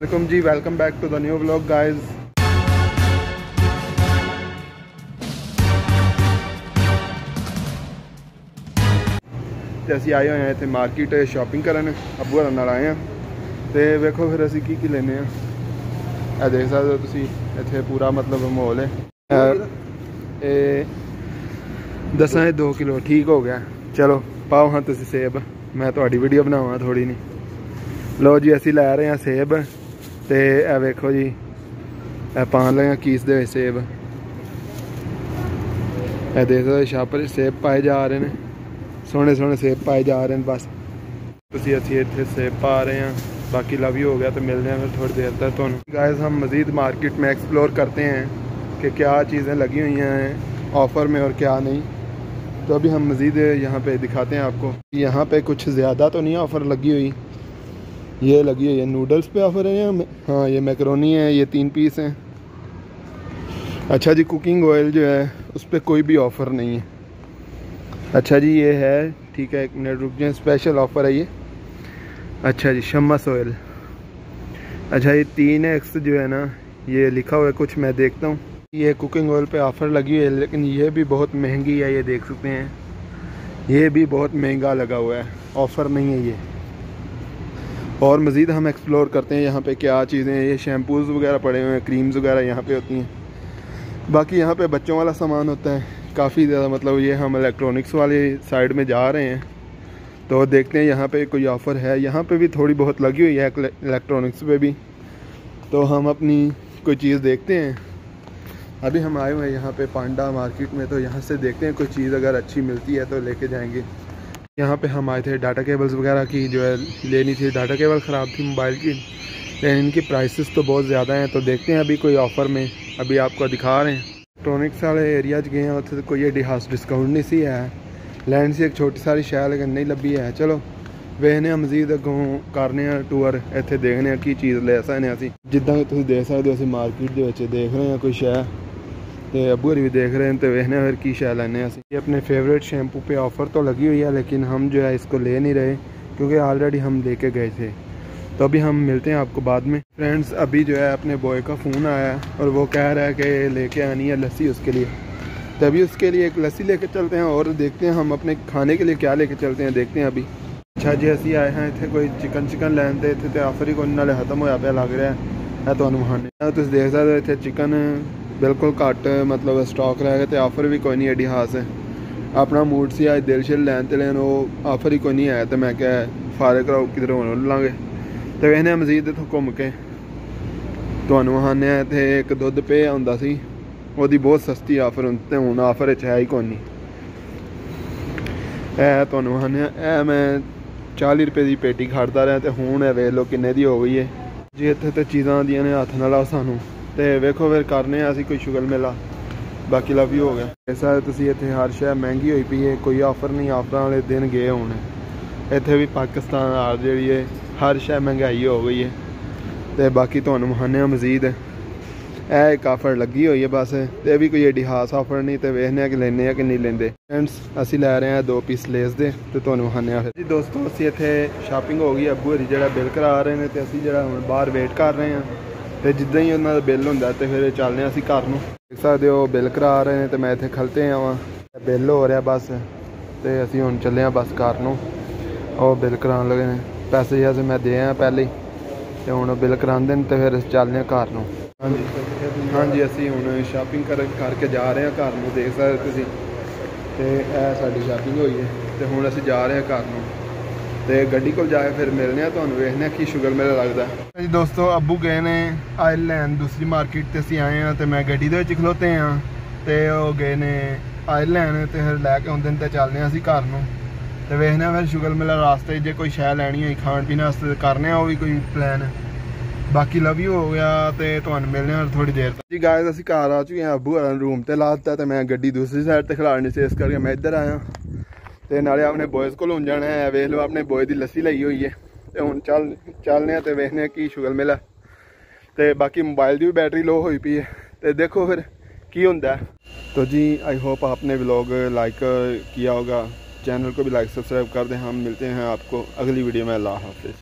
Welcome जी, welcome back to the new vlog guys. ਅਸੀਂ ਆਏ ਹੋਏ ਹਾਂ ਇੱਥੇ ਮਾਰਕੀਟ ਸ਼ਾਪਿੰਗ ਕਰਨ। ਅੱਬੂ ਹੋਰਾਂ ਨਾਲ ਆਏ ਹਾਂ ਤੇ ਵੇਖੋ ਫਿਰ ਅਸੀਂ ਕੀ ਲੈਨੇ ਆ। ਇਹ ਦੇਖ ਸਕਦੇ ਹੋ ਤੁਸੀਂ, ਇੱਥੇ ਪੂਰਾ ਮਤਲਬ ਮਾਹੌਲ ਹੈ। ਇਹ ਦਸਾਂ 2 ਕਿਲੋ ਠੀਕ ਹੋ ਗਿਆ। ਚਲੋ ਪਾਓ ਹਾਂ ਤੁਸੀਂ ਸੇਬ, ਮੈਂ ਤੁਹਾਡੀ ਵੀਡੀਓ ਬਣਾਵਾਂ ਥੋੜੀ ਨਹੀਂ। ਲਓ ਜੀ, ਅਸੀਂ ਲੈ ਰਹੇ ਹਾਂ ਸੇਬ ਤੇ ਇਹ ਵੇਖੋ ਜੀ, ਇਹ ਪਾਣ ਲਏ ਕੀਸ ਦੇ ਵਿੱਚ ਸੇਬ। ਇਹ ਦੇਖ ਸਕਦੇ ਛਾਪਰ ਸੇਬ ਪਾਏ ਜਾ ਰਹੇ ਨੇ, सोहने सोहने सेब पाए जा रहे हैं। बस तुसी असी इत्थे सेब पा रहे हैं। बाकी लव यू हो गया तो मिलते हैं फिर थोड़ी देर तक। तो गाइस हम मज़ीद मार्केट में एक्सप्लोर करते हैं कि क्या चीज़ें लगी हुई हैं ऑफ़र में और क्या नहीं। तो अभी हम मज़ीद यहाँ पे दिखाते हैं आपको। यहाँ पे कुछ ज़्यादा तो नहीं ऑफ़र लगी हुई। ये लगी हुई है नूडल्स पे ऑफ़र है यहाँ। हाँ, ये मैकरोनी है, ये 3 पीस हैं। अच्छा जी, कुकिंग ऑयल जो है उस पर कोई भी ऑफ़र नहीं है। अच्छा जी, ये है ठीक है, 1 मिनट रुक जाए, स्पेशल ऑफ़र है ये। अच्छा जी, शम्मस ऑयल। अच्छा, ये 3x जो है ना, ये लिखा हुआ है कुछ, मैं देखता हूँ। ये कुकिंग ऑयल पे ऑफ़र लगी हुई है, लेकिन ये भी बहुत महंगी है। ये देख सकते हैं, ये भी बहुत महंगा लगा हुआ है, ऑफ़र नहीं है ये। और मज़ीद हम एक्सप्लोर करते हैं यहाँ पे क्या चीज़ें हैं। ये शैम्पूज़ वगैरह पड़े हुए हैं, क्रीम्स वगैरह यहाँ पे होती हैं। बाकी यहाँ पे बच्चों वाला सामान होता है काफ़ी ज़्यादा। मतलब ये हम इलेक्ट्रॉनिक्स वाली साइड में जा रहे हैं तो देखते हैं यहाँ पे कोई ऑफ़र है। यहाँ पे भी थोड़ी बहुत लगी हुई है इलेक्ट्रॉनिक्स पे भी, तो हम अपनी कोई चीज़ देखते हैं। अभी हम आए हुए हैं यहाँ पे पांडा मार्केट में, तो यहाँ से देखते हैं कोई चीज़ अगर अच्छी मिलती है तो लेके जाएंगे। यहाँ पे हम आए थे डाटा केबल्स वगैरह की जो है लेनी थी। डाटा केबल ख़राब थी मोबाइल की, लेकिन इनकी प्राइसेस तो बहुत ज़्यादा हैं। तो देखते हैं अभी कोई ऑफ़र में, अभी आपको दिखा रहे हैं। इलेक्ट्रॉनिक्स वाले एरिया गए हैं, उत्थे कोई एडी खास डिस्काउंट नहीं सी है। लैंड से एक छोटी सारी शैल लेकिन नहीं लभी है। चलो वेखने मजीद अगों करने टूर, इत्थे देखने की चीज़ ले सकते असी। जिद्दां तुसीं देख सकते हो, असीं मार्केट दे विच देख रहे हैं कोई शै, ते अब्बू होरी भी देख रहे हैं। तो वेखने फिर की शै लैने असीं। ये अपने फेवरेट शैम्पू पे ऑफ़र तो लगी हुई है, लेकिन हम जो है इसको ले नहीं रहे क्योंकि ऑलरेडी हम लेके गए थे। तो अभी हम मिलते हैं आपको बाद में। फ्रेंड्स, अभी जो है अपने बॉय का फ़ोन आया है और वो कह रहा है कि लेके आनी है लस्सी उसके लिए। तभी उसके लिए एक लस्सी लेके चलते हैं और देखते हैं हम अपने खाने के लिए क्या लेके चलते हैं, देखते हैं अभी। अच्छा जी, असी आए हैं इतने कोई चिकन लैन थे, इतने ऑफ़र ही कोई नाले खत्म होया पे लग रहा है। तो वहाने तुम देख सकते हो इतने चिकन बिल्कुल घट मतलब स्टॉक रह गए, तो ऑफ़र भी कोई नहीं एडी खास है। अपना मूड से आज दिल शिल लैन तो लेन, वो ऑफ़र ही कोई नहीं आया। तो मैं क्या फारे कराओ किधर होने लाँगे। तो वेखने मजीद इतों घूम के तुहानूं वहाने इत्थे एक दुध पे आउंदा सी, ओहदी बहुत सस्ती ऑफ़र ते हुण ऑफ़र है ही कोई नहीं। ऐ तुहानूं वहाने ऐ मैं 40 रुपए की पेटी खड़दा रहा, तो हुण वेख लो किन्ने दी हो गई है जी। इत्थे तो चीज़ां आंदियां ने हत्थ नाल सानूं, ते वेखो फिर करने असीं कोई शुगर मेला। बाकी लव यू हो गया। ऐसा तुसीं इत्थे हर शै महंगी होई पई है, कोई ऑफ़र नहीं। ऑफ़रां वाले दिन गए हुण। इत्थे भी पाकिस्तान नाल जिहड़ी है हर शै महंगाई हो गई है। तो बाकी तुहानूं वहाने मजीद एक ऑफ़र लगी हुई है बस, तो भी कोई एडी खास ऑफ़र नहीं। तो वेखने कि लेने कि नहीं लेंदे। फ्रेंड्स, असी लै रहे हैं 2 पीस लेस दे, तो तुहानूं वहाने जी। दोस्तों, असी इत्थे शॉपिंग हो गई। अब्बू होरी जिहड़ा बिल करा रहे हैं, तो असी जिहड़ा हुण बाहर वेट कर रहे हैं। तो जिद्दां ही उन्हां दा बिल हुंदा तो फिर चलने असी घर नूं। देख सकदे हो बिल करा रहे हैं, तो मैं इत्थे खलते आवां, बिल हो रहा बस। तो असी हुण चले हैं बस घर नूं। और बिल कराने लगे ने, पैसे जैसे मैं दे आया पहले ही, तो हुण बिल करांदे ने, तो फिर चलने घर नूं। हाँ जी, हाँ जी, असी हुण शॉपिंग करके जा रहे हैं घर नूं। देख सकदे तुसीं, ते ऐ साडी शॉपिंग हुई है। तो हुण असी जा रहे हैं घर नूं, ते गड्डी कोल जाके फिर मिलने हैं तुहानूं, वेखने की शुगर मेला लगदा है जी। दोस्तों, अब्बू गए ने आयल लैन दूसरी मार्केट ते असी आए हैं, तो मैं गड्डी दे विच खलोते हैं, तो वो गए ने आयल लैन, तो फिर लैके आउंदे ने, ते चलने असी घर नूं। तो वेखने फिर शुगर मेला रास्ते जे कोई शै लैनी होई खाण पीने वास्ते करने वो भी कोई प्लान। बाकी लव यू हो गया, तो तुहानूं मिलने थोड़ी देर तक जी। गाइस, असीं घर आ चुके हैं। अब्बू होरां रूम ते ला दित्ता, तो मैं गड्डी दूसरी साइड ते खलानी सी, इस करके मैं इधर आया। तो नाले अपने बॉयज़ कोल हुण जाना है। वेख लो अपने बॉय दी लस्सी लई हुई है। तो हुण चलने ते वेखने की शुगर मेला। तो बाकी मोबाइल की भी बैटरी लो हुई पई है, तो देखो फिर की हुंदा है। तो जी, आई होप आपने व्लॉग लाइक किया होगा। चैनल को भी लाइक सब्सक्राइब कर दें। हम मिलते हैं आपको अगली वीडियो में। अल्लाह हाफिज़।